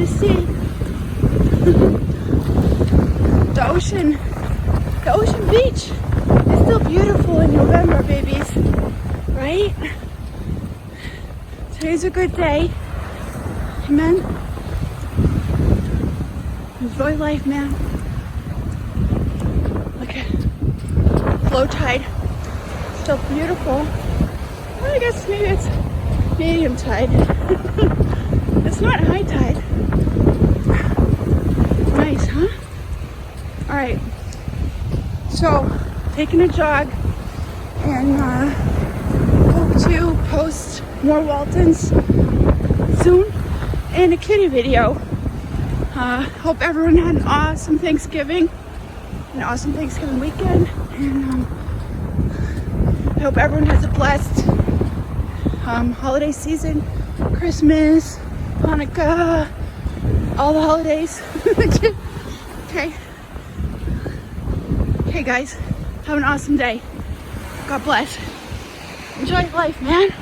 sea. The ocean beach is still beautiful in November, babies, right? Today's a good day. Amen. Enjoy life, man. Look at low tide. Still beautiful. Well, I guess maybe it's medium tide. It's not high tide. Nice, huh? All right. So, taking a jog and hope to post more Waltons soon and a kitty video. Hope everyone had an awesome Thanksgiving, an awesome Thanksgiving weekend, and I hope everyone has a blessed holiday season, Christmas, Hanukkah, all the holidays. Okay. Okay, guys, have an awesome day. God bless. Enjoy life, man.